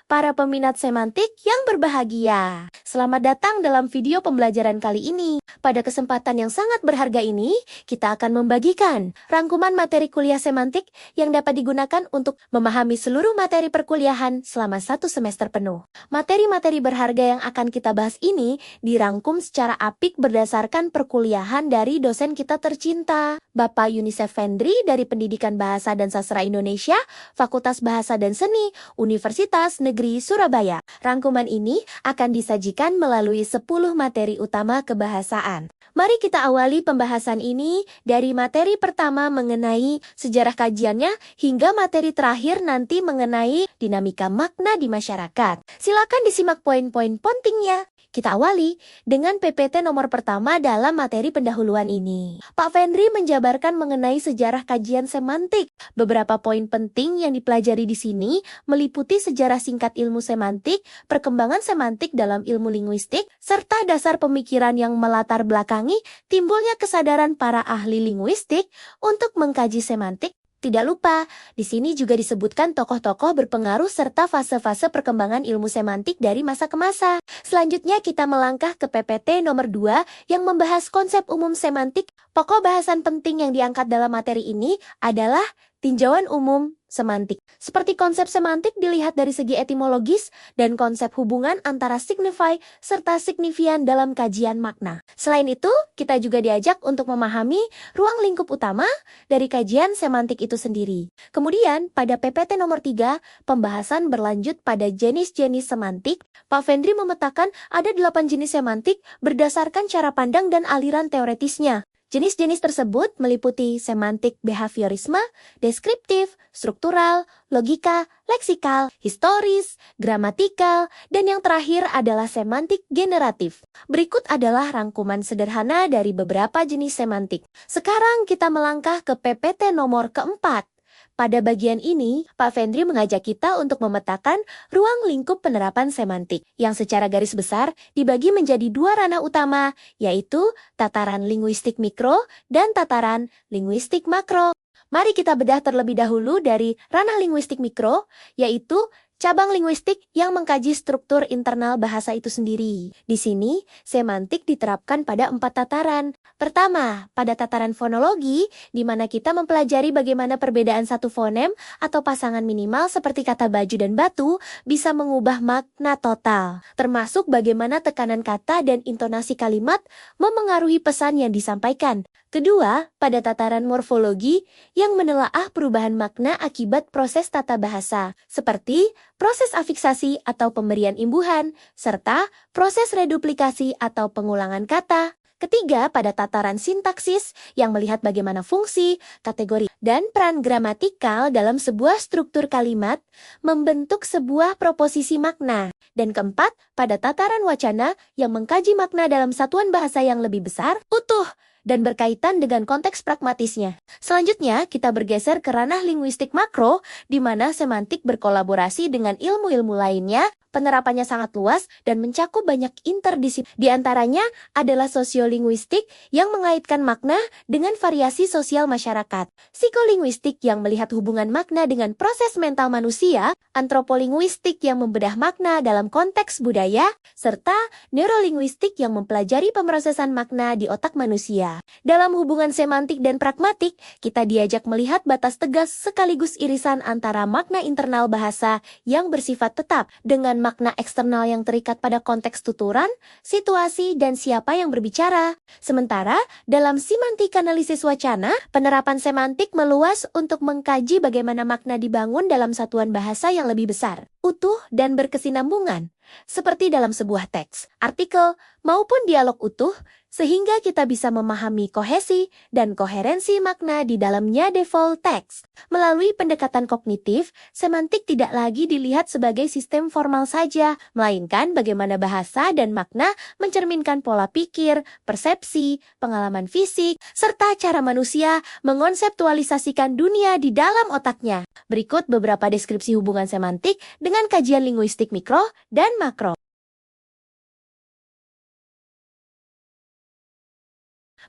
para peminat semantik yang berbahagia. Selamat datang dalam video pembelajaran kali ini. Pada kesempatan yang sangat berharga ini, kita akan membagikan rangkuman materi kuliah semantik yang dapat digunakan untuk memahami seluruh materi perkuliahan selama 1 semester penuh. Materi-materi berharga yang akan kita bahas ini dirangkum secara apik berdasarkan perkuliahan dari dosen kita tercinta, Bapak Yunisef Fendri dari Pendidikan Bahasa dan Sastra Indonesia, Fakultas Bahasa dan Seni, Universitas Negeri Surabaya. Rangkuman ini akan disajikan melalui 10 materi utama kebahasaan. Mari kita awali pembahasan ini dari materi pertama mengenai sejarah kajiannya hingga materi terakhir nanti mengenai dinamika makna di masyarakat. Silakan disimak poin-poin pentingnya. Kita awali dengan PPT nomor pertama dalam materi pendahuluan ini. Pak Fendri menjabarkan mengenai sejarah kajian semantik. Beberapa poin penting yang dipelajari di sini meliputi sejarah singkat ilmu semantik, perkembangan semantik dalam ilmu linguistik, serta dasar pemikiran yang melatar belakangi timbulnya kesadaran para ahli linguistik untuk mengkaji semantik. Tidak lupa, di sini juga disebutkan tokoh-tokoh berpengaruh serta fase-fase perkembangan ilmu semantik dari masa ke masa. Selanjutnya kita melangkah ke PPT nomor 2 yang membahas konsep umum semantik. Pokok bahasan penting yang diangkat dalam materi ini adalah tinjauan umum semantik. Seperti konsep semantik dilihat dari segi etimologis dan konsep hubungan antara signify serta signifian dalam kajian makna. Selain itu, kita juga diajak untuk memahami ruang lingkup utama dari kajian semantik itu sendiri. Kemudian, pada PPT nomor 3, pembahasan berlanjut pada jenis-jenis semantik. Pak Fendri memetakan ada 8 jenis semantik berdasarkan cara pandang dan aliran teoretisnya. Jenis-jenis tersebut meliputi semantik behaviorisme, deskriptif, struktural, logika, leksikal, historis, gramatikal, dan yang terakhir adalah semantik generatif. Berikut adalah rangkuman sederhana dari beberapa jenis semantik. Sekarang kita melangkah ke PPT nomor keempat. Pada bagian ini, Pak Fendri mengajak kita untuk memetakan ruang lingkup penerapan semantik, yang secara garis besar dibagi menjadi 2 ranah utama, yaitu tataran linguistik mikro dan tataran linguistik makro. Mari kita bedah terlebih dahulu dari ranah linguistik mikro, yaitu cabang linguistik yang mengkaji struktur internal bahasa itu sendiri. Di sini, semantik diterapkan pada 4 tataran. Pertama, pada tataran fonologi, di mana kita mempelajari bagaimana perbedaan satu fonem atau pasangan minimal seperti kata baju dan batu bisa mengubah makna total, termasuk bagaimana tekanan kata dan intonasi kalimat memengaruhi pesan yang disampaikan. Kedua, pada tataran morfologi yang menelaah perubahan makna akibat proses tata bahasa, seperti proses afiksasi atau pemberian imbuhan, serta proses reduplikasi atau pengulangan kata. Ketiga, pada tataran sintaksis yang melihat bagaimana fungsi, kategori, dan peran gramatikal dalam sebuah struktur kalimat membentuk sebuah proposisi makna. Dan keempat, pada tataran wacana yang mengkaji makna dalam satuan bahasa yang lebih besar, utuh, dan berkaitan dengan konteks pragmatisnya. Selanjutnya, kita bergeser ke ranah linguistik makro, di mana semantik berkolaborasi dengan ilmu-ilmu lainnya. Penerapannya sangat luas dan mencakup banyak interdisiplin. Di antaranya adalah sosiolinguistik yang mengaitkan makna dengan variasi sosial masyarakat, psikolinguistik yang melihat hubungan makna dengan proses mental manusia, antropolinguistik yang membedah makna dalam konteks budaya, serta neurolinguistik yang mempelajari pemrosesan makna di otak manusia. Dalam hubungan semantik dan pragmatik, kita diajak melihat batas tegas sekaligus irisan antara makna internal bahasa yang bersifat tetap dengan makna eksternal yang terikat pada konteks tuturan, situasi, dan siapa yang berbicara. Sementara, dalam semantik analisis wacana, penerapan semantik meluas untuk mengkaji bagaimana makna dibangun dalam satuan bahasa yang lebih besar, utuh, dan berkesinambungan, seperti dalam sebuah teks, artikel, maupun dialog utuh, sehingga kita bisa memahami kohesi dan koherensi makna di dalamnya default text. Melalui pendekatan kognitif, semantik tidak lagi dilihat sebagai sistem formal saja, melainkan bagaimana bahasa dan makna mencerminkan pola pikir, persepsi, pengalaman fisik, serta cara manusia mengonseptualisasikan dunia di dalam otaknya. Berikut beberapa deskripsi hubungan semantik dengan kajian linguistik mikro dan makro.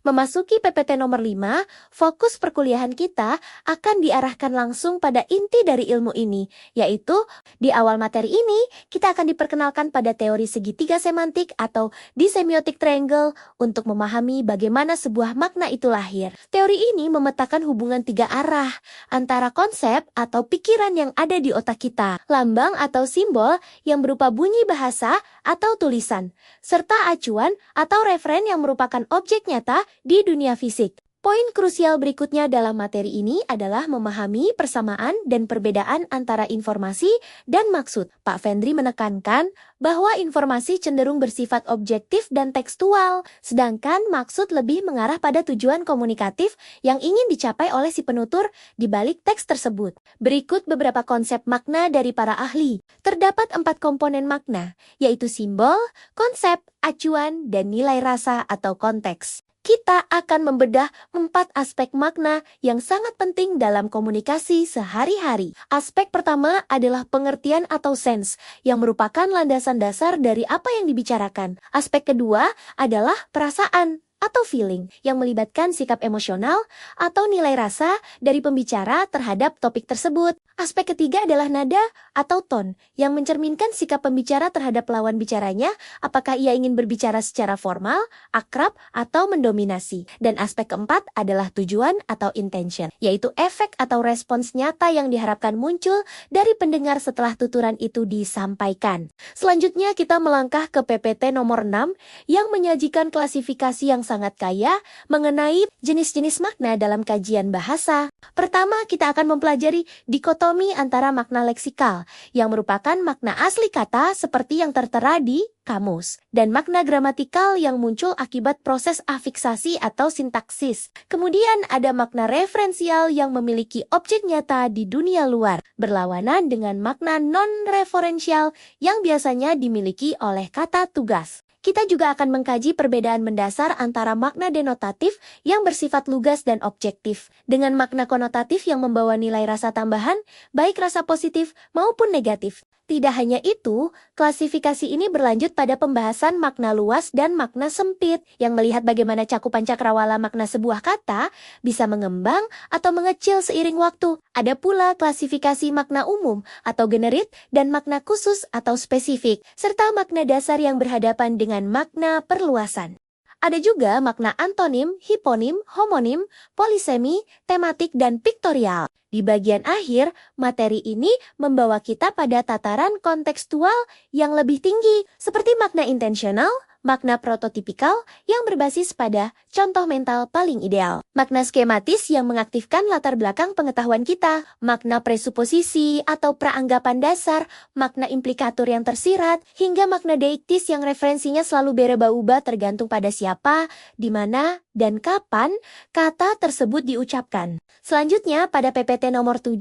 Memasuki PPT nomor 5, fokus perkuliahan kita akan diarahkan langsung pada inti dari ilmu ini, yaitu di awal materi ini kita akan diperkenalkan pada teori segitiga semantik atau disemiotic triangle untuk memahami bagaimana sebuah makna itu lahir. Teori ini memetakan hubungan tiga arah antara konsep atau pikiran yang ada di otak kita, lambang atau simbol yang berupa bunyi bahasa atau tulisan, serta acuan atau referen yang merupakan objek nyata di dunia fisik. Poin krusial berikutnya dalam materi ini adalah memahami persamaan dan perbedaan antara informasi dan maksud. Pak Vendri menekankan bahwa informasi cenderung bersifat objektif dan tekstual, sedangkan maksud lebih mengarah pada tujuan komunikatif yang ingin dicapai oleh si penutur di balik teks tersebut. Berikut beberapa konsep makna dari para ahli. Terdapat 4 komponen makna, yaitu simbol, konsep, acuan, dan nilai rasa atau konteks. Kita akan membedah 4 aspek makna yang sangat penting dalam komunikasi sehari-hari. Aspek pertama adalah pengertian atau sense, yang merupakan landasan dasar dari apa yang dibicarakan. Aspek kedua adalah perasaan atau feeling, yang melibatkan sikap emosional atau nilai rasa dari pembicara terhadap topik tersebut. Aspek ketiga adalah nada atau tone, yang mencerminkan sikap pembicara terhadap lawan bicaranya, apakah ia ingin berbicara secara formal, akrab, atau mendominasi. Dan aspek keempat adalah tujuan atau intention, yaitu efek atau respons nyata yang diharapkan muncul dari pendengar setelah tuturan itu disampaikan. Selanjutnya kita melangkah ke PPT nomor 6 yang menyajikan klasifikasi yang sangat kaya mengenai jenis-jenis makna dalam kajian bahasa. Pertama, kita akan mempelajari dikotomi antara makna leksikal, yang merupakan makna asli kata seperti yang tertera di kamus, dan makna gramatikal yang muncul akibat proses afiksasi atau sintaksis. Kemudian ada makna referensial yang memiliki objek nyata di dunia luar, berlawanan dengan makna non-referensial yang biasanya dimiliki oleh kata tugas. Kita juga akan mengkaji perbedaan mendasar antara makna denotatif yang bersifat lugas dan objektif, dengan makna konotatif yang membawa nilai rasa tambahan, baik rasa positif maupun negatif. Tidak hanya itu, klasifikasi ini berlanjut pada pembahasan makna luas dan makna sempit, yang melihat bagaimana cakupan cakrawala makna sebuah kata bisa mengembang atau mengecil seiring waktu. Ada pula klasifikasi makna umum atau generik dan makna khusus atau spesifik, serta makna dasar yang berhadapan dengan makna perluasan. Ada juga makna antonim, hiponim, homonim, polisemi, tematik, dan piktorial. Di bagian akhir, materi ini membawa kita pada tataran kontekstual yang lebih tinggi, seperti makna intensional, makna prototipikal yang berbasis pada contoh mental paling ideal, makna skematis yang mengaktifkan latar belakang pengetahuan kita, makna presuposisi atau praanggapan dasar, makna implikatur yang tersirat, hingga makna deiktis yang referensinya selalu berubah-ubah tergantung pada siapa, di mana, dan kapan kata tersebut diucapkan. Selanjutnya, pada PPT nomor 7,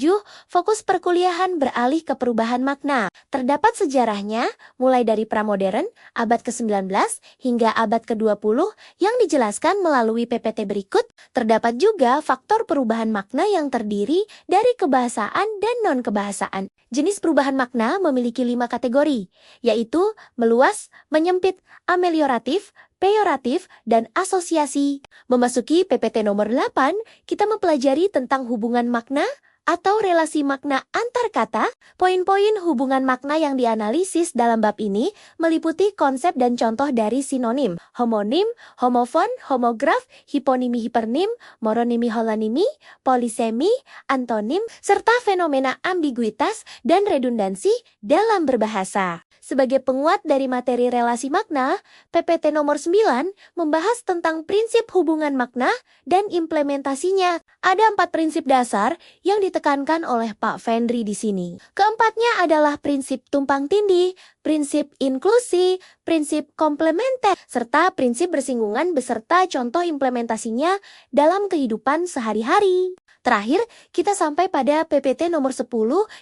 fokus perkuliahan beralih ke perubahan makna. Terdapat sejarahnya, mulai dari pramodern, abad ke-19, hingga abad ke-20 yang dijelaskan melalui PPT berikut. Terdapat juga faktor perubahan makna yang terdiri dari kebahasaan dan non-kebahasaan. Jenis perubahan makna memiliki 5 kategori, yaitu meluas, menyempit, amelioratif, peyoratif, dan asosiasi. Memasuki PPT nomor 8, kita mempelajari tentang hubungan makna atau relasi makna antar kata. Poin-poin hubungan makna yang dianalisis dalam bab ini meliputi konsep dan contoh dari sinonim, homonim, homofon, homograf, hiponimi hipernim, moronimi holanimi, polisemi, antonim, serta fenomena ambiguitas dan redundansi dalam berbahasa. Sebagai penguat dari materi relasi makna, PPT nomor 9 membahas tentang prinsip hubungan makna dan implementasinya. Ada 4 prinsip dasar yang ditekankan oleh Pak Vendri di sini. Keempatnya adalah prinsip tumpang tindih, prinsip inklusi, prinsip komplementer, serta prinsip bersinggungan beserta contoh implementasinya dalam kehidupan sehari-hari. Terakhir, kita sampai pada PPT nomor 10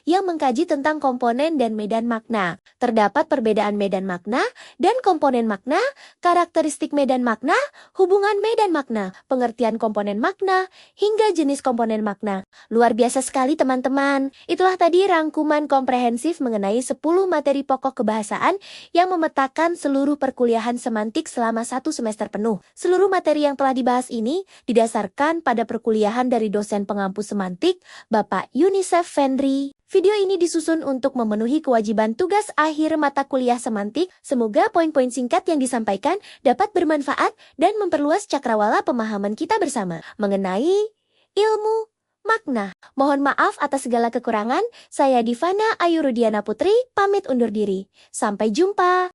yang mengkaji tentang komponen dan medan makna. Terdapat perbedaan medan makna dan komponen makna, karakteristik medan makna, hubungan medan makna, pengertian komponen makna, hingga jenis komponen makna. Luar biasa sekali teman-teman. Itulah tadi rangkuman komprehensif mengenai 10 materi pokok kebahasaan yang memetakan seluruh perkuliahan semantik selama 1 semester penuh. Seluruh materi yang telah dibahas ini didasarkan pada perkuliahan dari dosen pengampu semantik, Bapak Yunisef Fendri. Video ini disusun untuk memenuhi kewajiban tugas akhir mata kuliah semantik. Semoga poin-poin singkat yang disampaikan dapat bermanfaat dan memperluas cakrawala pemahaman kita bersama mengenai ilmu makna. Mohon maaf atas segala kekurangan. Saya Divana Ayu Rudiana Putri, pamit undur diri. Sampai jumpa.